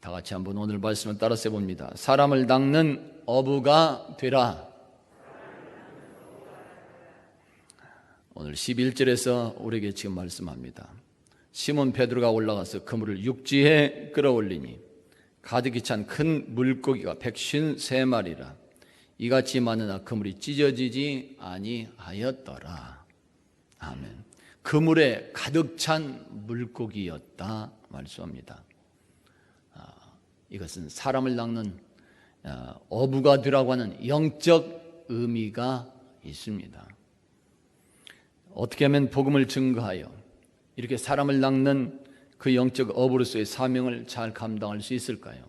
다 같이 한번 오늘 말씀을 따라서 해봅니다. 사람을 낚는 어부가 되라. 오늘 11절에서 우리에게 지금 말씀합니다. 시몬 베드로가 올라가서 그물을 육지에 끌어올리니 가득히 찬 큰 물고기가 153마리라. 이같이 많으나 그물이 찢어지지 아니하였더라. 아멘. 그물에 가득 찬 물고기였다 말씀합니다. 이것은 사람을 낚는 어부가 되라고 하는 영적 의미가 있습니다. 어떻게 하면 복음을 증거하여 이렇게 사람을 낚는 그 영적 어부로서의 사명을 잘 감당할 수 있을까요?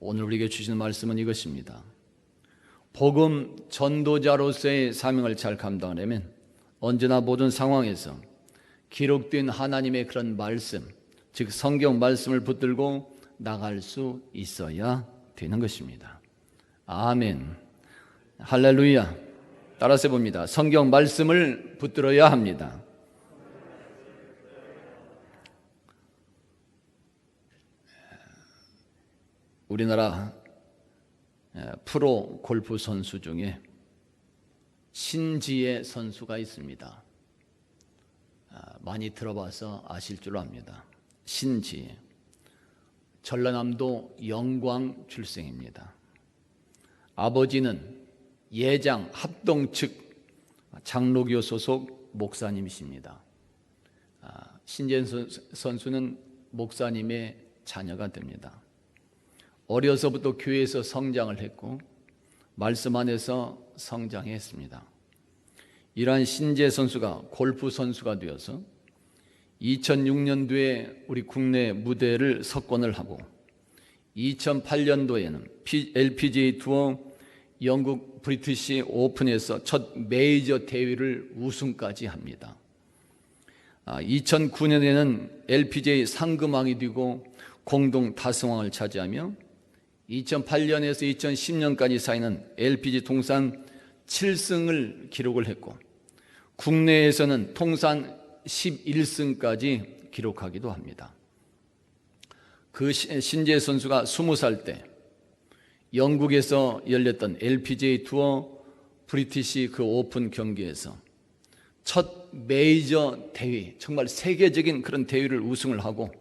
오늘 우리에게 주시는 말씀은 이것입니다. 복음 전도자로서의 사명을 잘 감당하려면 언제나 모든 상황에서 기록된 하나님의 그런 말씀, 즉 성경 말씀을 붙들고 나갈 수 있어야 되는 것입니다. 아멘. 할렐루야. 따라서 봅니다. 성경 말씀을 붙들어야 합니다. 우리나라 프로 골프 선수 중에 신지혜 선수가 있습니다. 많이 들어봐서 아실 줄 압니다. 신지혜. 전라남도 영광 출생입니다. 아버지는 예장 합동 측 장로교 소속 목사님이십니다. 신지혜 선수는 목사님의 자녀가 됩니다. 어려서부터 교회에서 성장을 했고 말씀 안에서 성장했습니다. 이러한 신지혜 선수가 골프 선수가 되어서 2006년도에 우리 국내 무대를 석권을 하고 2008년도에는 LPGA 투어 영국 브리티시 오픈에서 첫 메이저 대회를 우승까지 합니다. 2009년에는 LPGA 상금왕이 되고 공동 다승왕을 차지하며 2008년에서 2010년까지 쌓이는 LPGA 통산 7승을 기록을 했고 국내에서는 통산 11승까지 기록하기도 합니다. 그 신지혜 선수가 20살 때 영국에서 열렸던 LPGA 투어 브리티시 그 오픈 경기에서 첫 메이저 대회, 정말 세계적인 그런 대회를 우승을 하고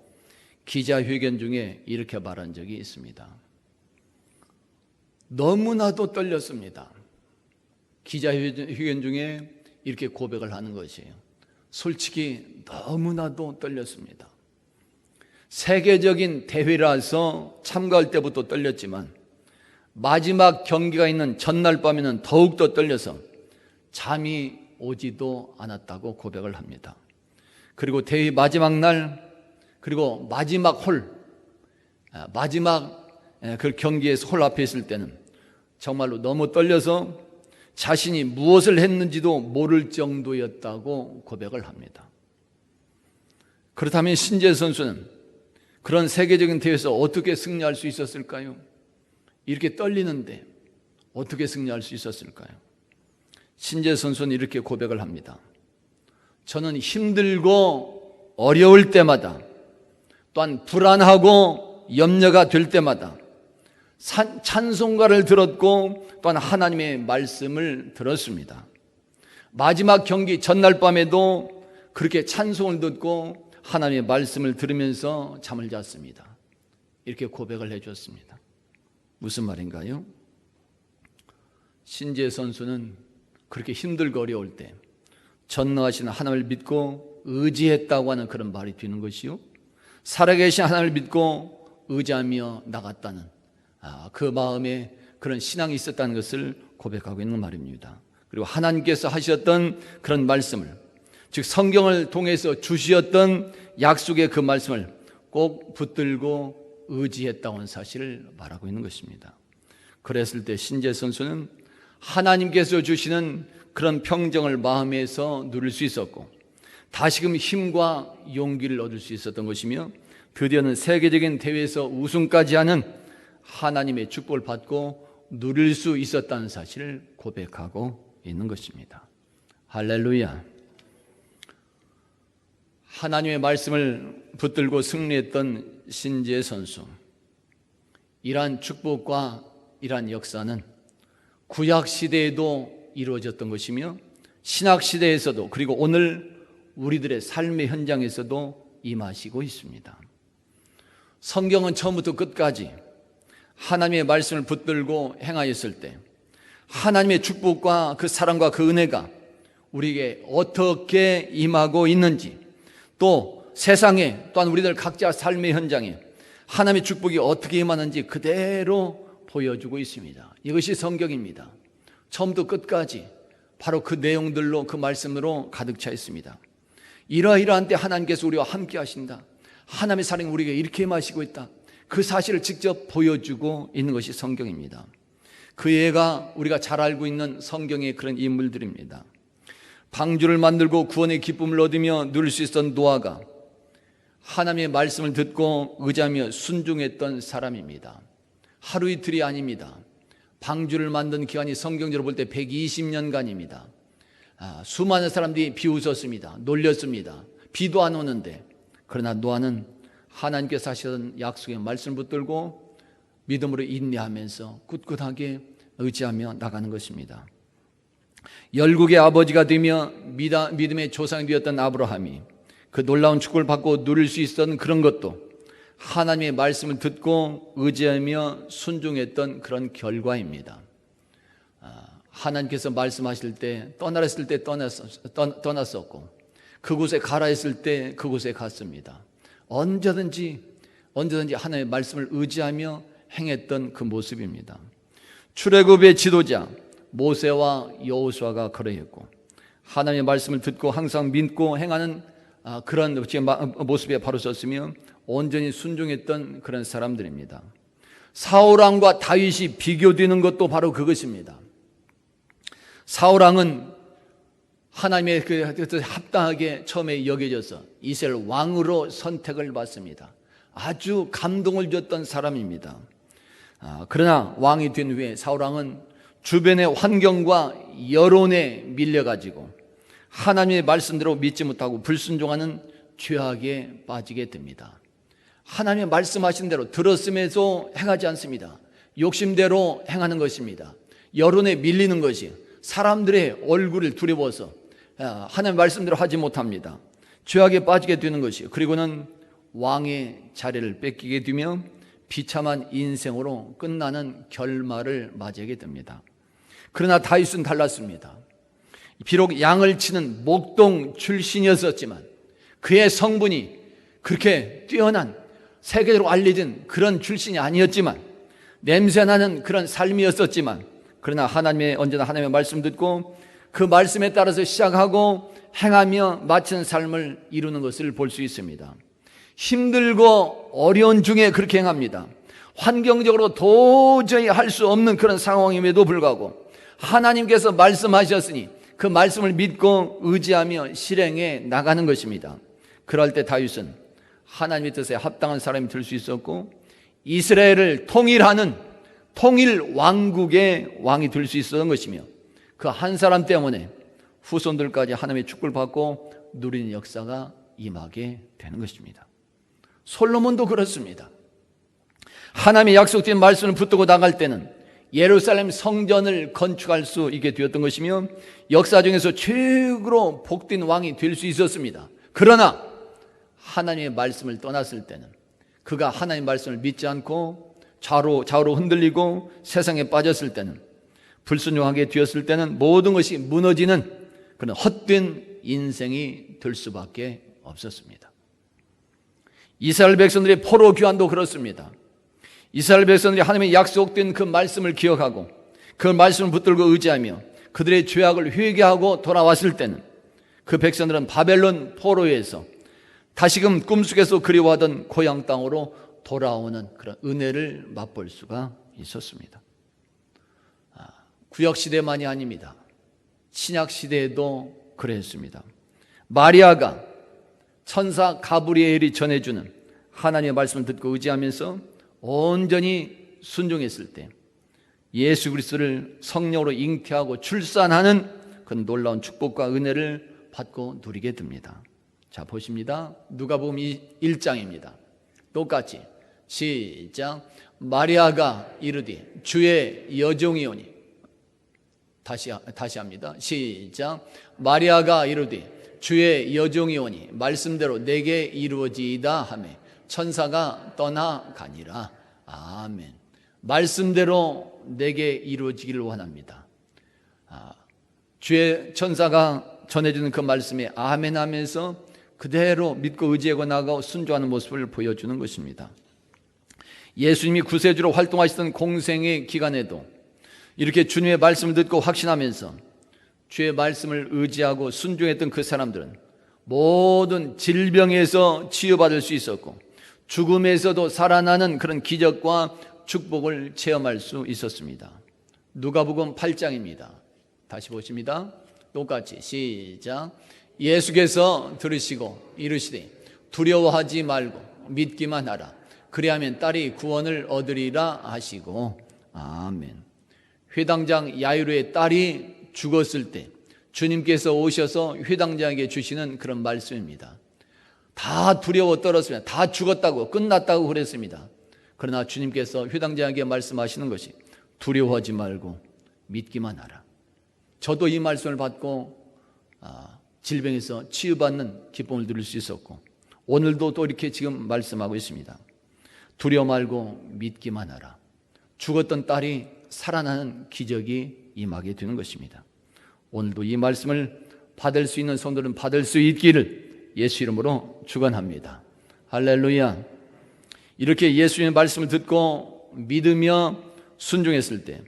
기자회견 중에 이렇게 말한 적이 있습니다. 너무나도 떨렸습니다. 기자회견 중에 이렇게 고백을 하는 것이에요. 솔직히 너무나도 떨렸습니다. 세계적인 대회라서 참가할 때부터 떨렸지만 마지막 경기가 있는 전날 밤에는 더욱더 떨려서 잠이 오지도 않았다고 고백을 합니다. 그리고 대회 마지막 날, 그리고 마지막 홀, 마지막 그 경기에서 홀 앞에 있을 때는 정말로 너무 떨려서 자신이 무엇을 했는지도 모를 정도였다고 고백을 합니다. 그렇다면 신지혜 선수는 그런 세계적인 대회에서 어떻게 승리할 수 있었을까요? 이렇게 떨리는데 어떻게 승리할 수 있었을까요? 신지혜 선수는 이렇게 고백을 합니다. 저는 힘들고 어려울 때마다, 또한 불안하고 염려가 될 때마다 찬송가를 들었고 또한 하나님의 말씀을 들었습니다. 마지막 경기 전날 밤에도 그렇게 찬송을 듣고 하나님의 말씀을 들으면서 잠을 잤습니다. 이렇게 고백을 해줬습니다. 무슨 말인가요? 신지혜 선수는 그렇게 힘들고 어려울 때 전능하신 하나님을 믿고 의지했다고 하는 그런 말이 되는 것이요, 살아계신 하나님을 믿고 의지하며 나갔다는 그 마음에 그런 신앙이 있었다는 것을 고백하고 있는 말입니다. 그리고 하나님께서 하셨던 그런 말씀을, 즉 성경을 통해서 주시었던 약속의 그 말씀을 꼭 붙들고 의지했다는 사실을 말하고 있는 것입니다. 그랬을 때 신지혜 선수는 하나님께서 주시는 그런 평정을 마음에서 누릴 수 있었고 다시금 힘과 용기를 얻을 수 있었던 것이며 드디어는 세계적인 대회에서 우승까지 하는 하나님의 축복을 받고 누릴 수 있었다는 사실을 고백하고 있는 것입니다. 할렐루야. 하나님의 말씀을 붙들고 승리했던 신지의 선수, 이러한 축복과 이러한 역사는 구약 시대에도 이루어졌던 것이며 신약 시대에서도, 그리고 오늘 우리들의 삶의 현장에서도 임하시고 있습니다. 성경은 처음부터 끝까지 하나님의 말씀을 붙들고 행하였을 때 하나님의 축복과 그 사랑과 그 은혜가 우리에게 어떻게 임하고 있는지, 또 세상에, 또한 우리들 각자 삶의 현장에 하나님의 축복이 어떻게 임하는지 그대로 보여주고 있습니다. 이것이 성경입니다. 처음부터 끝까지 바로 그 내용들로, 그 말씀으로 가득 차 있습니다. 이러이러한 때 하나님께서 우리와 함께 하신다, 하나님의 사랑이 우리에게 이렇게 임하시고 있다, 그 사실을 직접 보여주고 있는 것이 성경입니다. 그 예가 우리가 잘 알고 있는 성경의 그런 인물들입니다. 방주를 만들고 구원의 기쁨을 얻으며 누릴 수 있었던 노아가 하나님의 말씀을 듣고 의지하며 순종했던 사람입니다. 하루 이틀이 아닙니다. 방주를 만든 기간이 성경적으로 볼 때 120년간입니다. 수많은 사람들이 비웃었습니다. 놀렸습니다. 비도 안 오는데. 그러나 노아는 하나님께서 하시던 약속의 말씀을 붙들고 믿음으로 인내하면서 꿋꿋하게 의지하며 나가는 것입니다. 열국의 아버지가 되며 믿음의 조상이 되었던 아브라함이 그 놀라운 축복을 받고 누릴 수 있었던 그런 것도 하나님의 말씀을 듣고 의지하며 순종했던 그런 결과입니다. 하나님께서 말씀하실 때 떠나랬을 때 떠났었고, 그곳에 가라 했을 때 그곳에 갔습니다. 언제든지 하나님의 말씀을 의지하며 행했던 그 모습입니다. 출애굽의 지도자 모세와 여호수아가 그러했고, 하나님의 말씀을 듣고 항상 믿고 행하는 그런 모습에 바로 섰으며 온전히 순종했던 그런 사람들입니다. 사울왕과 다윗이 비교되는 것도 바로 그것입니다. 사울왕은 하나님의 그 뜻에 합당하게 처음에 여겨져서 이스라엘 왕으로 선택을 받습니다. 아주 감동을 줬던 사람입니다. 그러나 왕이 된 후에 사울왕은 주변의 환경과 여론에 밀려가지고 하나님의 말씀대로 믿지 못하고 불순종하는 죄악에 빠지게 됩니다. 하나님의 말씀하신 대로 들었음에도 행하지 않습니다. 욕심대로 행하는 것입니다. 여론에 밀리는 것이, 사람들의 얼굴을 두려워서 하나님의 말씀대로 하지 못합니다. 죄악에 빠지게 되는 것이요, 그리고는 왕의 자리를 뺏기게 되며 비참한 인생으로 끝나는 결말을 맞이하게 됩니다. 그러나 다윗은 달랐습니다. 비록 양을 치는 목동 출신이었지만 그의 성분이 그렇게 뛰어난 세계적으로 알려진 그런 출신이 아니었지만, 냄새나는 그런 삶이었었지만, 그러나 언제나 하나님의 말씀 듣고 그 말씀에 따라서 시작하고 행하며 마치는 삶을 이루는 것을 볼 수 있습니다. 힘들고 어려운 중에 그렇게 행합니다. 환경적으로 도저히 할 수 없는 그런 상황임에도 불구하고 하나님께서 말씀하셨으니 그 말씀을 믿고 의지하며 실행해 나가는 것입니다. 그럴 때 다윗은 하나님의 뜻에 합당한 사람이 될 수 있었고, 이스라엘을 통일하는 통일 왕국의 왕이 될 수 있었던 것이며, 그 한 사람 때문에 후손들까지 하나님의 축복을 받고 누리는 역사가 임하게 되는 것입니다. 솔로몬도 그렇습니다. 하나님의 약속된 말씀을 붙들고 나갈 때는 예루살렘 성전을 건축할 수 있게 되었던 것이며 역사 중에서 최고로 복된 왕이 될 수 있었습니다. 그러나 하나님의 말씀을 떠났을 때는, 그가 하나님의 말씀을 믿지 않고 좌우로 흔들리고 세상에 빠졌을 때는, 불순종하게 되었을 때는 모든 것이 무너지는 그런 헛된 인생이 될 수밖에 없었습니다. 이스라엘 백성들의 포로 귀환도 그렇습니다. 이스라엘 백성들이 하나님의 약속된 그 말씀을 기억하고 그 말씀을 붙들고 의지하며 그들의 죄악을 회개하고 돌아왔을 때는 그 백성들은 바벨론 포로에서 다시금 꿈속에서 그리워하던 고향 땅으로 돌아오는 그런 은혜를 맛볼 수가 있었습니다. 구약시대만이 아닙니다. 신약시대에도 그랬습니다. 마리아가 천사 가브리엘이 전해주는 하나님의 말씀을 듣고 의지하면서 온전히 순종했을 때 예수 그리스도를 성령으로 잉태하고 출산하는 그 놀라운 축복과 은혜를 받고 누리게 됩니다. 자, 보십니다. 누가복음 1장입니다. 똑같이 시작. 마리아가 이르되 주의 여종이오니. 다시 합니다. 시작. 마리아가 이르되 주의 여종이오니 말씀대로 내게 이루어지이다 하매 천사가 떠나가니라. 아멘. 말씀대로 내게 이루어지기를 원합니다. 주의 천사가 전해주는 그 말씀에 아멘 하면서 그대로 믿고 의지하고 나아가고 순종하는 모습을 보여주는 것입니다. 예수님이 구세주로 활동하시던 공생의 기간에도 이렇게 주님의 말씀을 듣고 확신하면서 주의 말씀을 의지하고 순종했던 그 사람들은 모든 질병에서 치유받을 수 있었고 죽음에서도 살아나는 그런 기적과 축복을 체험할 수 있었습니다. 누가복음 8장입니다. 다시 보십니다. 똑같이 시작. 예수께서 들으시고 이르시되 두려워하지 말고 믿기만 하라. 그리하면 딸이 구원을 얻으리라 하시고. 아멘. 회당장 야이로의 딸이 죽었을 때 주님께서 오셔서 회당장에게 주시는 그런 말씀입니다. 다 두려워 떨었습니다. 다 죽었다고 끝났다고 그랬습니다. 그러나 주님께서 회당장에게 말씀하시는 것이 두려워하지 말고 믿기만 하라. 저도 이 말씀을 받고 질병에서 치유받는 기쁨을 누릴 수 있었고 오늘도 또 이렇게 지금 말씀하고 있습니다. 두려워 말고 믿기만 하라. 죽었던 딸이 살아나는 기적이 임하게 되는 것입니다. 오늘도 이 말씀을 받을 수 있는 성도는 받을 수 있기를 예수 이름으로 축원합니다. 할렐루야. 이렇게 예수님의 말씀을 듣고 믿으며 순종했을 때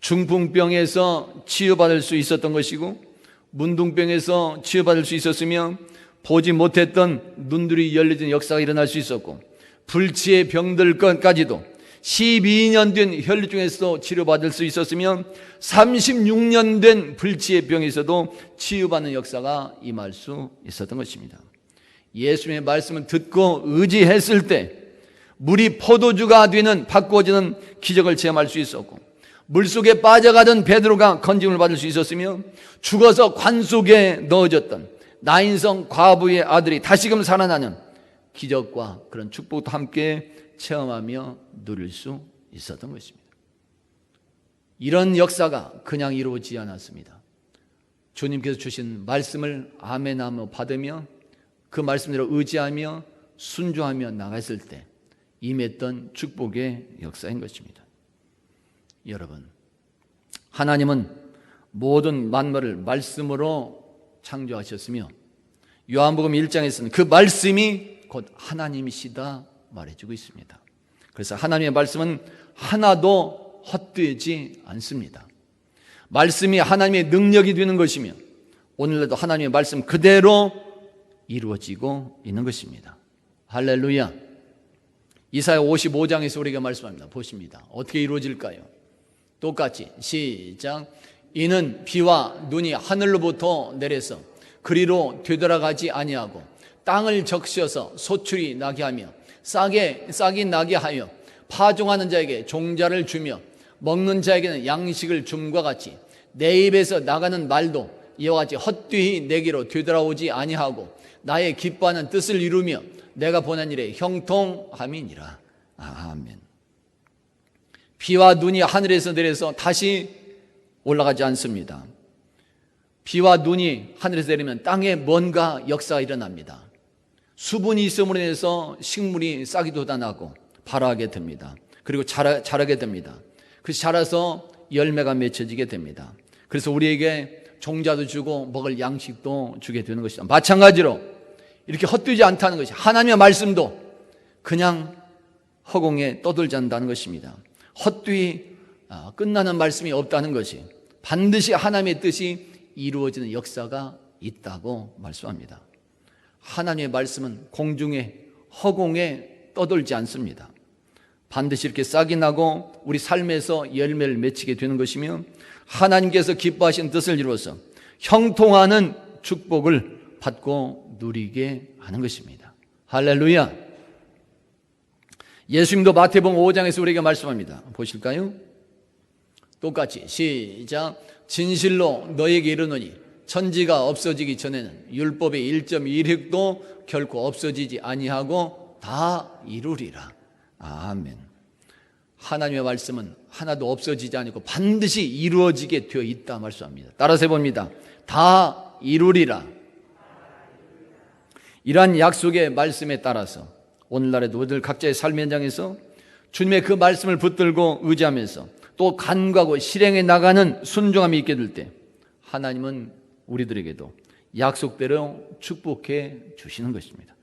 중풍병에서 치유받을 수 있었던 것이고 문둥병에서 치유받을 수 있었으며 보지 못했던 눈들이 열려진 역사가 일어날 수 있었고 불치의 병들까지도 12년 된 혈류증에서도 치료받을 수 있었으며 36년 된 불치의 병에서도 치유받는 역사가 임할 수 있었던 것입니다. 예수님의 말씀을 듣고 의지했을 때 물이 포도주가 되는 바꿔지는 기적을 체험할 수 있었고 물속에 빠져가던 베드로가 건짐을 받을 수 있었으며 죽어서 관 속에 넣어졌던 나인성 과부의 아들이 다시금 살아나는 기적과 그런 축복도 함께 체험하며 누릴 수 있었던 것입니다. 이런 역사가 그냥 이루어지지 않았습니다. 주님께서 주신 말씀을 아멘하며 받으며 그 말씀대로 의지하며 순종하며 나갔을 때 임했던 축복의 역사인 것입니다. 여러분, 하나님은 모든 만물을 말씀으로 창조하셨으며 요한복음 1장에서는 그 말씀이 곧 하나님이시다 말해주고 있습니다. 그래서 하나님의 말씀은 하나도 헛되지 않습니다. 말씀이 하나님의 능력이 되는 것이며 오늘날도 하나님의 말씀 그대로 이루어지고 있는 것입니다. 할렐루야. 이사야 55장에서 우리가 말씀합니다. 보십니다. 어떻게 이루어질까요? 똑같이 시작. 이는 비와 눈이 하늘로부터 내려서 그리로 되돌아가지 아니하고 땅을 적셔서 소출이 나게 하며 싹이 나게 하여 파종하는 자에게 종자를 주며 먹는 자에게는 양식을 줌과 같이 내 입에서 나가는 말도 이와 같이 헛되이 내게로 되돌아오지 아니하고 나의 기뻐하는 뜻을 이루며 내가 보낸 일에 형통함이니라. 아멘. 비와 눈이 하늘에서 내려서 다시 올라가지 않습니다. 비와 눈이 하늘에서 내리면 땅에 뭔가 역사가 일어납니다. 수분이 있음으로 인해서 식물이 싹이 돋아나고 발화하게 됩니다. 그리고 자라게 됩니다. 그래서 자라서 열매가 맺혀지게 됩니다. 그래서 우리에게 종자도 주고 먹을 양식도 주게 되는 것이다. 마찬가지로 이렇게 헛되지 않다는 것이 하나님의 말씀도 그냥 허공에 떠돌지 않는다는 것입니다. 헛되이 끝나는 말씀이 없다는 것이 반드시 하나님의 뜻이 이루어지는 역사가 있다고 말씀합니다. 하나님의 말씀은 공중에 허공에 떠돌지 않습니다. 반드시 이렇게 싹이 나고 우리 삶에서 열매를 맺히게 되는 것이며 하나님께서 기뻐하신 뜻을 이루어서 형통하는 축복을 받고 누리게 하는 것입니다. 할렐루야. 예수님도 마태복음 5장에서 우리에게 말씀합니다. 보실까요? 똑같이 시작. 진실로 너에게 이르노니 천지가 없어지기 전에는 율법의 1.1획도 결코 없어지지 아니하고 다 이루리라. 아멘. 하나님의 말씀은 하나도 없어지지 않고 반드시 이루어지게 되어 있다 말씀합니다. 따라서 해봅니다. 다 이루리라. 이러한 약속의 말씀에 따라서 오늘날에도 우리들 각자의 삶 현장에서 주님의 그 말씀을 붙들고 의지하면서 또 간구하고 실행해 나가는 순종함이 있게 될 때 하나님은 우리들에게도 약속대로 축복해 주시는 것입니다.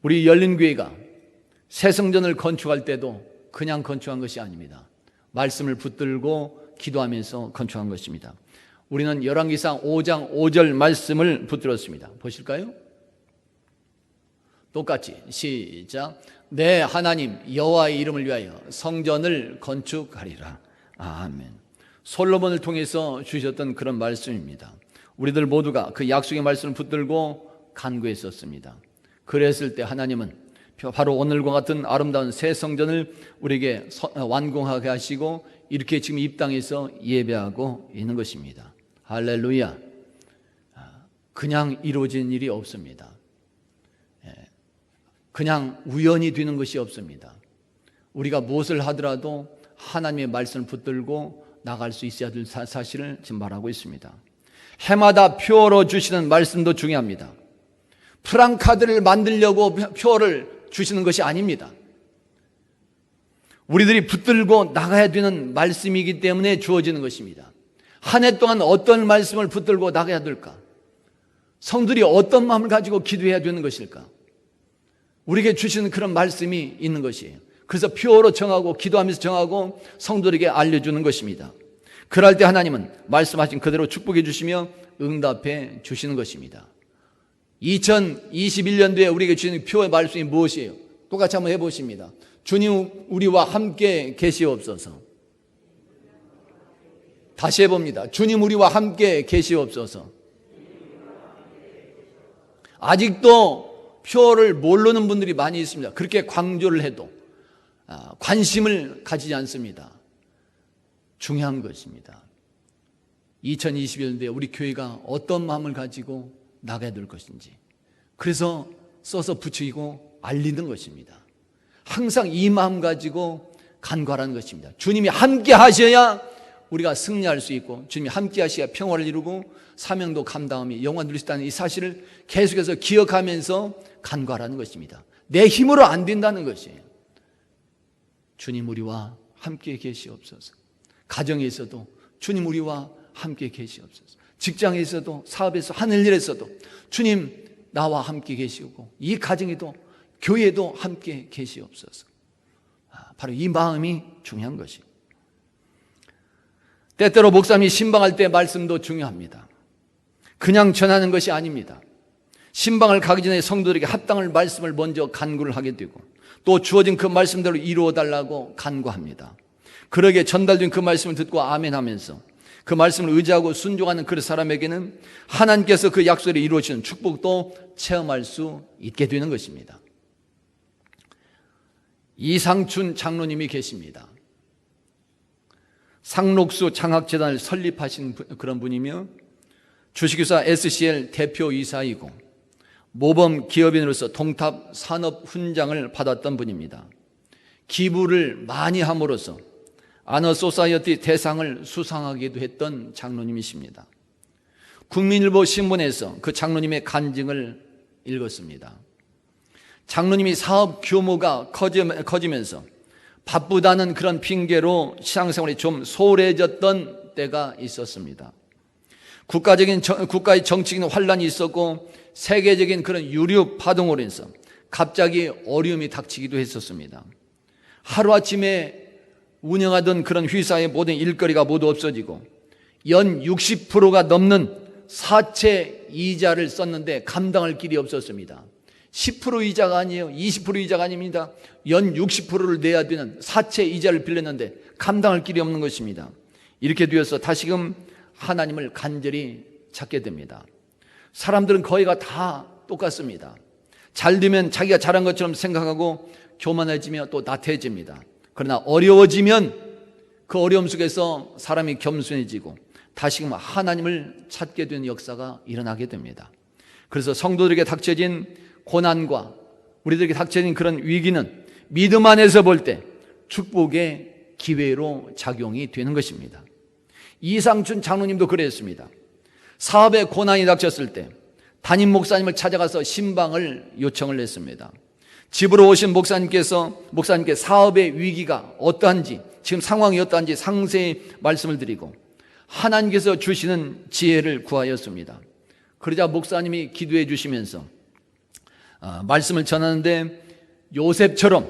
우리 열린교회가 새 성전을 건축할 때도 그냥 건축한 것이 아닙니다. 말씀을 붙들고 기도하면서 건축한 것입니다. 우리는 열왕기상 5장 5절 말씀을 붙들었습니다. 보실까요? 똑같이 시작. 내 하나님 여호와의 이름을 위하여 성전을 건축하리라. 아멘. 솔로몬을 통해서 주셨던 그런 말씀입니다. 우리들 모두가 그 약속의 말씀을 붙들고 간구했었습니다. 그랬을 때 하나님은 바로 오늘과 같은 아름다운 새 성전을 우리에게 완공하게 하시고 이렇게 지금 이 땅에서 예배하고 있는 것입니다. 할렐루야. 그냥 이루어진 일이 없습니다. 그냥 우연히 되는 것이 없습니다. 우리가 무엇을 하더라도 하나님의 말씀을 붙들고 나갈 수 있어야 될 사실을 지금 말하고 있습니다. 해마다 표로 주시는 말씀도 중요합니다. 프랑카드를 만들려고 표를 주시는 것이 아닙니다. 우리들이 붙들고 나가야 되는 말씀이기 때문에 주어지는 것입니다. 한 해 동안 어떤 말씀을 붙들고 나가야 될까? 성들이 어떤 마음을 가지고 기도해야 되는 것일까? 우리에게 주시는 그런 말씀이 있는 것이에요. 그래서 표로 정하고 기도하면서 정하고 성도들에게 알려주는 것입니다. 그럴 때 하나님은 말씀하신 그대로 축복해 주시며 응답해 주시는 것입니다. 2021년도에 우리에게 주시는 표의 말씀이 무엇이에요? 똑같이 한번 해보십니다. 주님 우리와 함께 계시옵소서. 다시 해봅니다. 주님 우리와 함께 계시옵소서. 아직도 표를 모르는 분들이 많이 있습니다. 그렇게 강조를 해도 관심을 가지지 않습니다. 중요한 것입니다. 2021년도에 우리 교회가 어떤 마음을 가지고 나가야 될 것인지 그래서 써서 붙이고 알리는 것입니다. 항상 이 마음 가지고 간구하라는 것입니다. 주님이 함께 하셔야 우리가 승리할 수 있고 주님이 함께 하셔야 평화를 이루고 사명도 감당하며 영원 누릴 수 있다는 이 사실을 계속해서 기억하면서 간구하라는 것입니다. 내 힘으로 안 된다는 것이에요. 주님 우리와 함께 계시옵소서. 가정에서도 주님 우리와 함께 계시옵소서. 직장에서도 사업에서 하늘일에서도 주님 나와 함께 계시고 이 가정에도 교회도 함께 계시옵소서. 바로 이 마음이 중요한 것이에요. 때때로 목사님이 신방할 때 말씀도 중요합니다. 그냥 전하는 것이 아닙니다. 신방을 가기 전에 성도들에게 합당할 말씀을 먼저 간구를 하게 되고 또 주어진 그 말씀대로 이루어 달라고 간구합니다. 그러게 전달된 그 말씀을 듣고 아멘하면서 그 말씀을 의지하고 순종하는 그 사람에게는 하나님께서 그 약속을 이루어지는 축복도 체험할 수 있게 되는 것입니다. 이상춘 장로님이 계십니다. 상록수 장학재단을 설립하신 그런 분이며 주식회사 SCL 대표이사이고 모범 기업인으로서 동탑 산업훈장을 받았던 분입니다. 기부를 많이 함으로써 아너소사이어티 대상을 수상하기도 했던 장로님이십니다. 국민일보 신문에서 그 장로님의 간증을 읽었습니다. 장로님이 사업 규모가 커지면서 바쁘다는 그런 핑계로 신앙생활이 좀 소홀해졌던 때가 있었습니다. 국가의 정치적인 환란이 있었고 세계적인 그런 유류 파동으로 인해서 갑자기 어려움이 닥치기도 했었습니다. 하루아침에 운영하던 그런 회사의 모든 일거리가 모두 없어지고 연 60%가 넘는 사채 이자를 썼는데 감당할 길이 없었습니다. 10% 이자가 아니에요. 20% 이자가 아닙니다. 연 60%를 내야 되는 사채 이자를 빌렸는데 감당할 길이 없는 것입니다. 이렇게 되어서 다시금 하나님을 간절히 찾게 됩니다. 사람들은 거의가 다 똑같습니다. 잘 되면 자기가 잘한 것처럼 생각하고 교만해지며 또 나태해집니다. 그러나 어려워지면 그 어려움 속에서 사람이 겸손해지고 다시금 하나님을 찾게 되는 역사가 일어나게 됩니다. 그래서 성도들에게 닥쳐진 고난과 우리들에게 닥쳐진 그런 위기는 믿음 안에서 볼 때 축복의 기회로 작용이 되는 것입니다. 이상춘 장로님도 그랬습니다. 사업에 고난이 닥쳤을 때 담임 목사님을 찾아가서 신방을 요청을 했습니다. 집으로 오신 목사님께 사업의 위기가 어떠한지, 지금 상황이 어떠한지 상세히 말씀을 드리고 하나님께서 주시는 지혜를 구하였습니다. 그러자 목사님이 기도해 주시면서 말씀을 전하는데 요셉처럼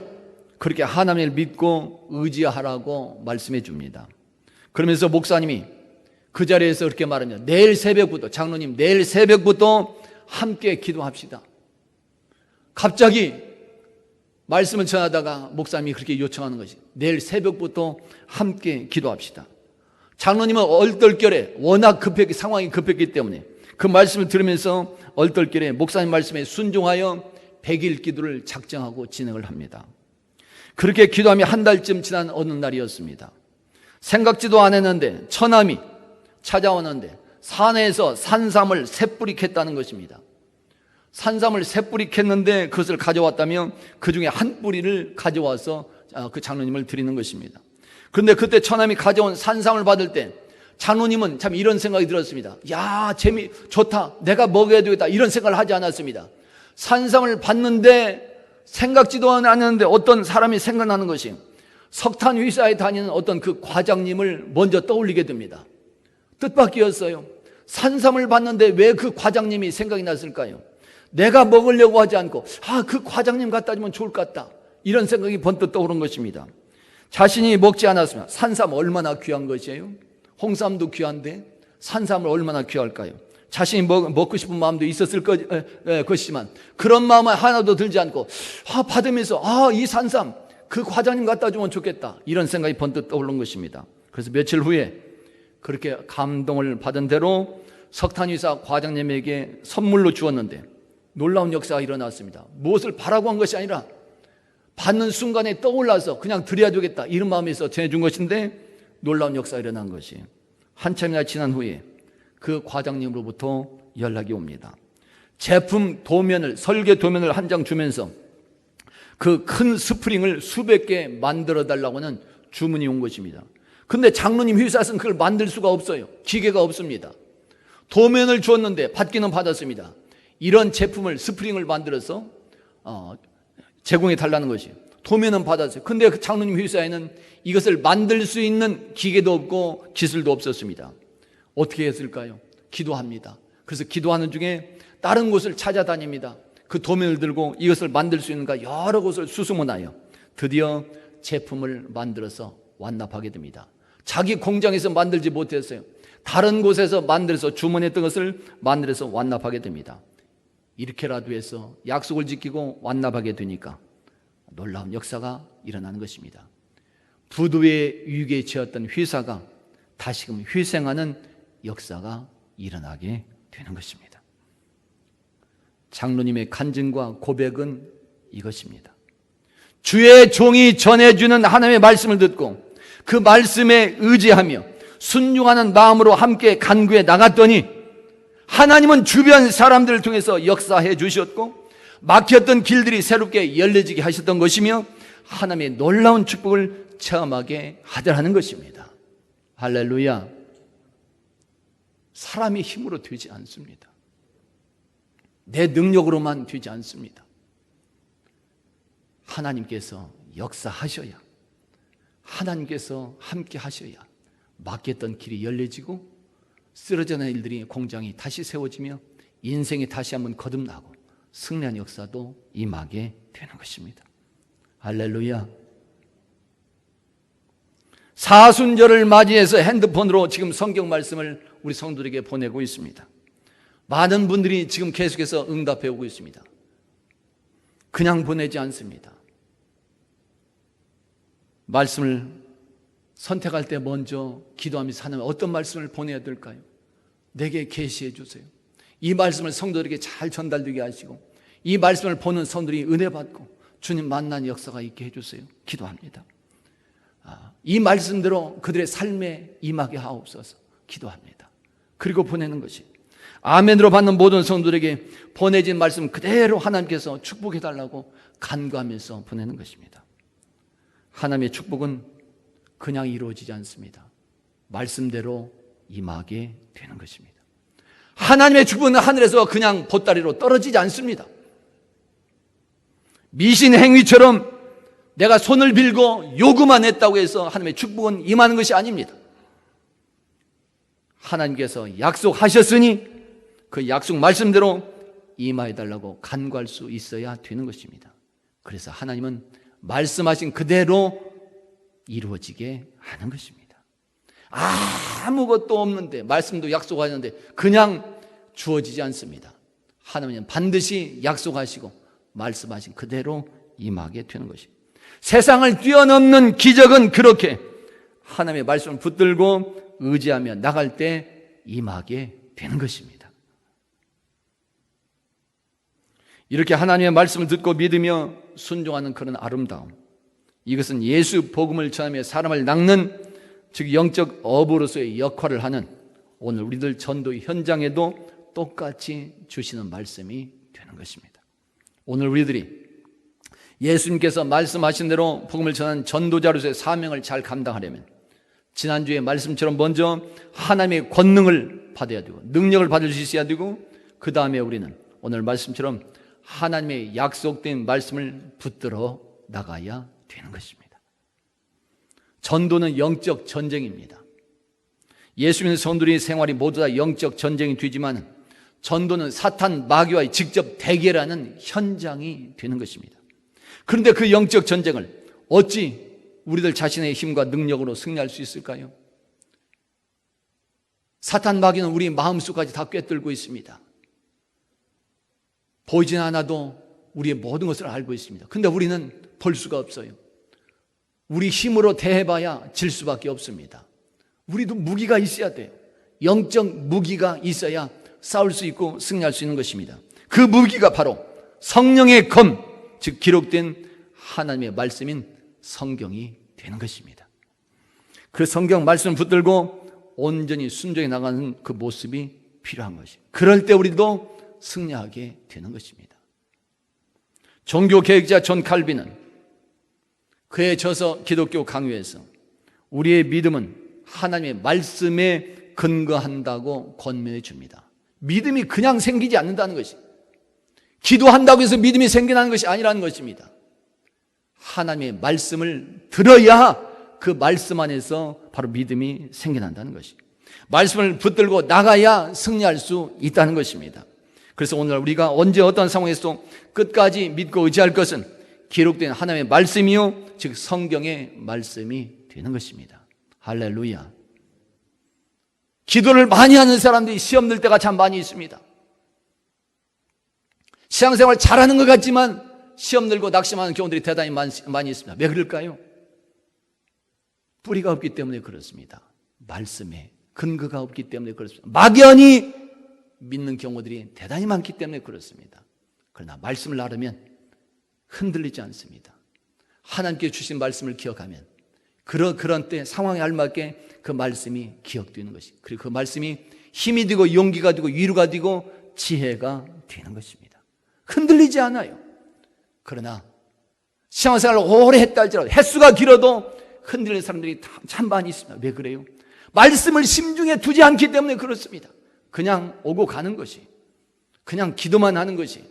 그렇게 하나님을 믿고 의지하라고 말씀해 줍니다. 그러면서 목사님이 그 자리에서 그렇게 말합니다. 내일 새벽부터, 장로님 내일 새벽부터 함께 기도합시다. 갑자기 말씀을 전하다가 목사님이 그렇게 요청하는 것이 내일 새벽부터 함께 기도합시다. 장로님은 얼떨결에 워낙 상황이 급했기 때문에 그 말씀을 들으면서 얼떨결에 목사님 말씀에 순종하여 100일 기도를 작정하고 진행을 합니다. 그렇게 기도하며 한 달쯤 지난 어느 날이었습니다. 생각지도 않았는데 처남이 찾아오는데 산에서 산삼을 셋뿌리 캤다는 것입니다. 산삼을 셋뿌리 캤는데 그것을 가져왔다면 그 중에 한 뿌리를 가져와서 그 장로님을 드리는 것입니다. 그런데 그때 처남이 가져온 산삼을 받을 때 장로님은 참 이런 생각이 들었습니다. 야, 좋다. 내가 먹어야 되겠다. 이런 생각을 하지 않았습니다. 산삼을 받는데 생각지도 않았는데 어떤 사람이 생각나는 것이 석탄 회사에 다니는 어떤 그 과장님을 먼저 떠올리게 됩니다. 뜻밖이었어요. 산삼을 받는데 왜 그 과장님이 생각이 났을까요? 내가 먹으려고 하지 않고 그 과장님 갖다 주면 좋을 것 같다. 이런 생각이 번뜩 떠오른 것입니다. 자신이 먹지 않았으면 산삼 얼마나 귀한 것이에요? 홍삼도 귀한데 산삼을 얼마나 귀할까요? 자신이 먹고 싶은 마음도 있었을 것이지만 그런 마음은 하나도 들지 않고 받으면서 이 산삼 그 과장님 갖다 주면 좋겠다. 이런 생각이 번뜩 떠오른 것입니다. 그래서 며칠 후에 그렇게 감동을 받은 대로 석탄회사 과장님에게 선물로 주었는데 놀라운 역사가 일어났습니다. 무엇을 바라고 한 것이 아니라 받는 순간에 떠올라서 그냥 드려야 되겠다 이런 마음에서 전해준 것인데 놀라운 역사가 일어난 것이 한참이나 지난 후에 그 과장님으로부터 연락이 옵니다. 제품 도면을 설계 도면을 한 장 주면서 그 큰 스프링을 수백 개 만들어 달라고 하는 주문이 온 것입니다. 근데 장로님 회사에서는 그걸 만들 수가 없어요. 기계가 없습니다. 도면을 줬는데 받기는 받았습니다. 이런 제품을 스프링을 만들어서 제공해 달라는 것이에요. 도면은 받았어요. 근데 그 장로님 회사에는 이것을 만들 수 있는 기계도 없고 기술도 없었습니다. 어떻게 했을까요? 기도합니다. 그래서 기도하는 중에 다른 곳을 찾아다닙니다. 그 도면을 들고 이것을 만들 수 있는가 여러 곳을 수소문하여 드디어 제품을 만들어서 완납하게 됩니다. 자기 공장에서 만들지 못했어요. 다른 곳에서 만들어서 주문했던 것을 만들어서 완납하게 됩니다. 이렇게라도 해서 약속을 지키고 완납하게 되니까 놀라운 역사가 일어나는 것입니다. 부도의 위기에 처했던 회사가 다시금 회생하는 역사가 일어나게 되는 것입니다. 장로님의 간증과 고백은 이것입니다. 주의 종이 전해주는 하나님의 말씀을 듣고 그 말씀에 의지하며 순종하는 마음으로 함께 간구해 나갔더니 하나님은 주변 사람들을 통해서 역사해 주셨고 막혔던 길들이 새롭게 열려지게 하셨던 것이며 하나님의 놀라운 축복을 체험하게 하더라는 것입니다. 할렐루야. 사람의 힘으로 되지 않습니다. 내 능력으로만 되지 않습니다. 하나님께서 역사하셔야, 하나님께서 함께 하셔야 막혔던 길이 열려지고 쓰러지는 일들이 공장이 다시 세워지며 인생이 다시 한번 거듭나고 승리한 역사도 임하게 되는 것입니다. 할렐루야. 사순절을 맞이해서 핸드폰으로 지금 성경 말씀을 우리 성도들에게 보내고 있습니다. 많은 분들이 지금 계속해서 응답해 오고 있습니다. 그냥 보내지 않습니다. 말씀을 선택할 때 먼저 기도하면서 하나님 어떤 말씀을 보내야 될까요? 내게 계시해 주세요. 이 말씀을 성도들에게 잘 전달되게 하시고 이 말씀을 보는 성도들이 은혜 받고 주님 만난 역사가 있게 해주세요. 기도합니다. 이 말씀대로 그들의 삶에 임하게 하옵소서. 기도합니다. 그리고 보내는 것이 아멘으로 받는 모든 성도들에게 보내진 말씀 그대로 하나님께서 축복해달라고 간구하면서 보내는 것입니다. 하나님의 축복은 그냥 이루어지지 않습니다. 말씀대로 임하게 되는 것입니다. 하나님의 축복은 하늘에서 그냥 보따리로 떨어지지 않습니다. 미신 행위처럼 내가 손을 빌고 요구만 했다고 해서 하나님의 축복은 임하는 것이 아닙니다. 하나님께서 약속하셨으니 그 약속 말씀대로 임하여달라고 간구할 수 있어야 되는 것입니다. 그래서 하나님은 말씀하신 그대로 이루어지게 하는 것입니다. 아무것도 없는데, 말씀도 약속하셨는데 그냥 주어지지 않습니다. 하나님은 반드시 약속하시고 말씀하신 그대로 임하게 되는 것입니다. 세상을 뛰어넘는 기적은 그렇게 하나님의 말씀을 붙들고 의지하며 나갈 때 임하게 되는 것입니다. 이렇게 하나님의 말씀을 듣고 믿으며 순종하는 그런 아름다움, 이것은 예수 복음을 전하며 사람을 낚는, 즉 영적 어부로서의 역할을 하는 오늘 우리들 전도 현장에도 똑같이 주시는 말씀이 되는 것입니다. 오늘 우리들이 예수님께서 말씀하신 대로 복음을 전하는 전도자로서의 사명을 잘 감당하려면 지난주의 말씀처럼 먼저 하나님의 권능을 받아야 되고 능력을 받을 수 있어야 되고, 그 다음에 우리는 오늘 말씀처럼 하나님의 약속된 말씀을 붙들어 나가야 되는 것입니다. 전도는 영적 전쟁입니다. 예수 믿는 성도들의 생활이 모두 다 영적 전쟁이 되지만 전도는 사탄 마귀와의 직접 대결하는 현장이 되는 것입니다. 그런데 그 영적 전쟁을 어찌 우리들 자신의 힘과 능력으로 승리할 수 있을까요? 사탄 마귀는 우리 마음속까지 다 꿰뚫고 있습니다. 보이진 않아도 우리의 모든 것을 알고 있습니다. 그런데 우리는 볼 수가 없어요. 우리 힘으로 대해봐야 질 수밖에 없습니다. 우리도 무기가 있어야 돼요. 영적 무기가 있어야 싸울 수 있고 승리할 수 있는 것입니다. 그 무기가 바로 성령의 검, 즉 기록된 하나님의 말씀인 성경이 되는 것입니다. 그 성경 말씀을 붙들고 온전히 순종해 나가는 그 모습이 필요한 것이에요. 그럴 때 우리도 승리하게 되는 것입니다. 종교 개혁자 존 칼빈은 그의 저서 기독교 강요에서 우리의 믿음은 하나님의 말씀에 근거한다고 권면해 줍니다. 믿음이 그냥 생기지 않는다는 것이, 기도한다고 해서 믿음이 생겨나는 것이 아니라는 것입니다. 하나님의 말씀을 들어야 그 말씀 안에서 바로 믿음이 생겨난다는 것이, 말씀을 붙들고 나가야 승리할 수 있다는 것입니다. 그래서 오늘 우리가 언제 어떤 상황에서도 끝까지 믿고 의지할 것은 기록된 하나님의 말씀이요, 즉 성경의 말씀이 되는 것입니다. 할렐루야. 기도를 많이 하는 사람들이 시험 들 때가 참 많이 있습니다. 신앙생활 잘하는 것 같지만 시험 들고 낙심하는 경우들이 대단히 많이 있습니다. 왜 그럴까요? 뿌리가 없기 때문에 그렇습니다. 말씀에 근거가 없기 때문에 그렇습니다. 막연히 믿는 경우들이 대단히 많기 때문에 그렇습니다. 그러나 말씀을 나르면 흔들리지 않습니다. 하나님께 주신 말씀을 기억하면 그런 때 상황에 알맞게 그 말씀이 기억되는 것이, 그리고 그 말씀이 힘이 되고 용기가 되고 위로가 되고 지혜가 되는 것입니다. 흔들리지 않아요. 그러나 신앙생활을 오래 했다 할지라도 횟수가 길어도 흔들리는 사람들이 참 많이 있습니다. 왜 그래요? 말씀을 심중에 두지 않기 때문에 그렇습니다. 그냥 오고 가는 것이, 그냥 기도만 하는 것이,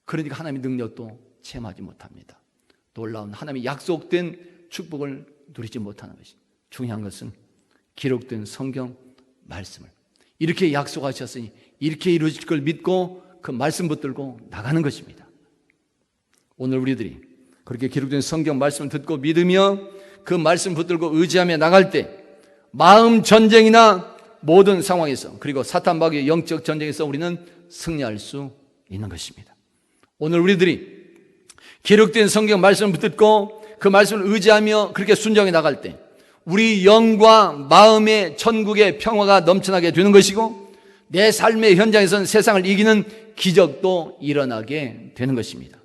그러니까 하나님의 능력도 체험하지 못합니다. 놀라운 하나님의 약속된 축복을 누리지 못하는 것이, 중요한 것은 기록된 성경 말씀을 이렇게 약속하셨으니 이렇게 이루어질 걸 믿고 그 말씀 붙들고 나가는 것입니다. 오늘 우리들이 그렇게 기록된 성경 말씀을 듣고 믿으며 그 말씀 붙들고 의지하며 나갈 때 마음 전쟁이나 모든 상황에서, 그리고 사탄 마귀의 영적 전쟁에서 우리는 승리할 수 있는 것입니다. 오늘 우리들이 기록된 성경 말씀을 붙들고 그 말씀을 의지하며 그렇게 순종해 나갈 때 우리 영과 마음의 천국의 평화가 넘쳐나게 되는 것이고, 내 삶의 현장에서는 세상을 이기는 기적도 일어나게 되는 것입니다.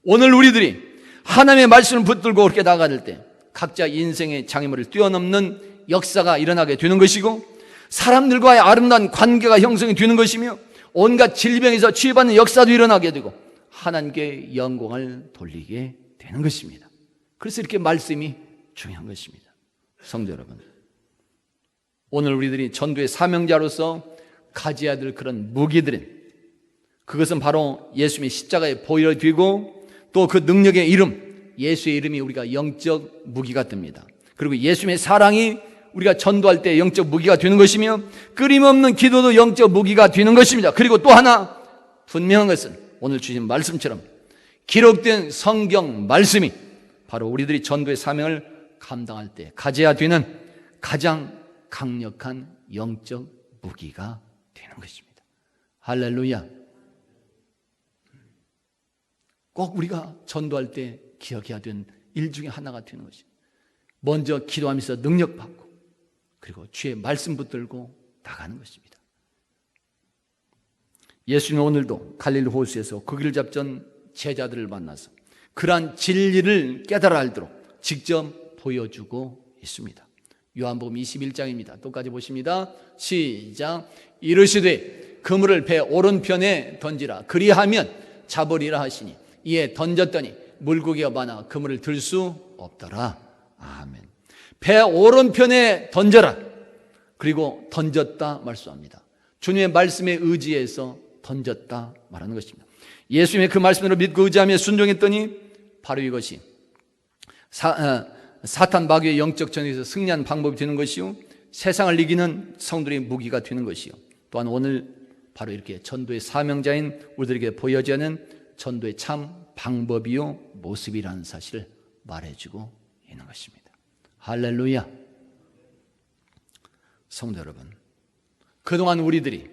오늘 우리들이 하나님의 말씀을 붙들고 그렇게 나갈 때 각자 인생의 장애물을 뛰어넘는 역사가 일어나게 되는 것이고, 사람들과의 아름다운 관계가 형성이 되는 것이며 온갖 질병에서 치유받는 역사도 일어나게 되고 하나님께 영광을 돌리게 되는 것입니다. 그래서 이렇게 말씀이 중요한 것입니다. 성도 여러분, 오늘 우리들이 전도의 사명자로서 가져야 될 그런 무기들은, 그것은 바로 예수님의 십자가에 보여드리고 또 그 능력의 이름, 예수의 이름이 우리가 영적 무기가 됩니다. 그리고 예수님의 사랑이 우리가 전도할 때 영적 무기가 되는 것이며 끊임없는 기도도 영적 무기가 되는 것입니다. 그리고 또 하나 분명한 것은 오늘 주신 말씀처럼 기록된 성경 말씀이 바로 우리들이 전도의 사명을 감당할 때 가져야 되는 가장 강력한 영적 무기가 되는 것입니다. 할렐루야. 꼭 우리가 전도할 때 기억해야 되는 일 중에 하나가 되는 것입니다. 먼저 기도하면서 능력받고 그리고 주의 말씀 붙들고 나가는 것입니다. 예수님은 오늘도 갈릴리 호수에서 고기를 잡던 제자들을 만나서 그러한 진리를 깨달아 알도록 직접 보여주고 있습니다. 요한복음 21장입니다. 똑같이 보십니다. 시작. 이르시되 그물을 배 오른편에 던지라. 그리하면 잡으리라 하시니 이에 던졌더니 물고기가 많아 그물을 들 수 없더라. 아멘. 배 오른편에 던져라. 그리고 던졌다 말씀합니다. 주님의 말씀에 의지해서 던졌다 말하는 것입니다. 예수님의 그 말씀으로 믿고 의지하며 순종했더니 바로 이것이 사탄 마귀의 영적 전쟁에서 승리하는 방법이 되는 것이요, 세상을 이기는 성도의 무기가 되는 것이요, 또한 오늘 바로 이렇게 전도의 사명자인 우리들에게 보여지는 전도의 참 방법이요 모습이라는 사실을 말해주고 있는 것입니다. 할렐루야. 성도 여러분, 그동안 우리들이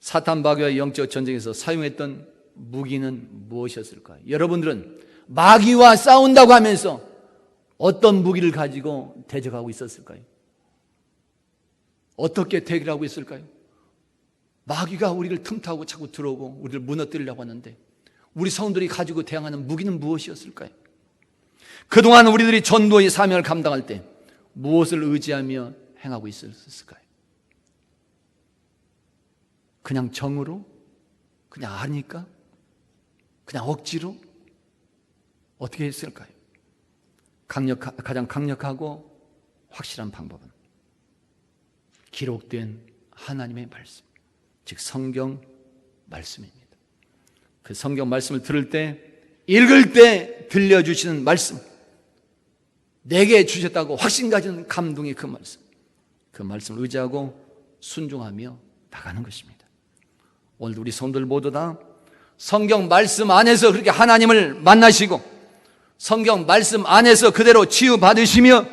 사탄 마귀와 영적 전쟁에서 사용했던 무기는 무엇이었을까요? 여러분들은 마귀와 싸운다고 하면서 어떤 무기를 가지고 대적하고 있었을까요? 어떻게 대결하고 있을까요? 마귀가 우리를 틈타고 자꾸 들어오고 우리를 무너뜨리려고 하는데 우리 성도들이 가지고 대항하는 무기는 무엇이었을까요? 그동안 우리들이 전도의 사명을 감당할 때 무엇을 의지하며 행하고 있었을까요? 그냥 정으로? 그냥 아니까? 그냥 억지로? 어떻게 했을까요? 가장 강력하고 확실한 방법은 기록된 하나님의 말씀, 즉 성경 말씀입니다. 그 성경 말씀을 들을 때, 읽을 때 들려주시는 말씀, 내게 주셨다고 확신 가진 감동의 그 말씀을 의지하고 순종하며 나가는 것입니다. 오늘 우리 성도들 모두 다 성경 말씀 안에서 그렇게 하나님을 만나시고 성경 말씀 안에서 그대로 치유받으시며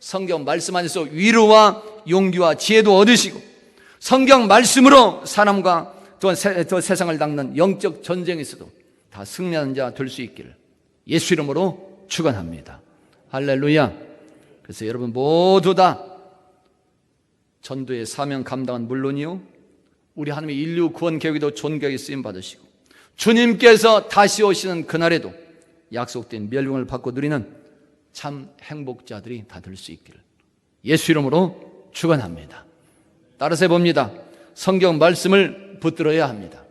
성경 말씀 안에서 위로와 용기와 지혜도 얻으시고 성경 말씀으로 사람과 또 세상을 닦는 영적 전쟁에서도 다 승리하는 자 될 수 있기를 예수 이름으로 축원합니다. 할렐루야. 그래서 여러분 모두 다 전도의 사명 감당은 물론이요, 우리 하나님의 인류 구원 계획에도 존귀하게 쓰임 받으시고 주님께서 다시 오시는 그날에도 약속된 멸망을 받고 누리는 참 행복자들이 다 될 수 있기를 예수 이름으로 축원합니다. 따라서 봅니다. 성경 말씀을 붙들어야 합니다.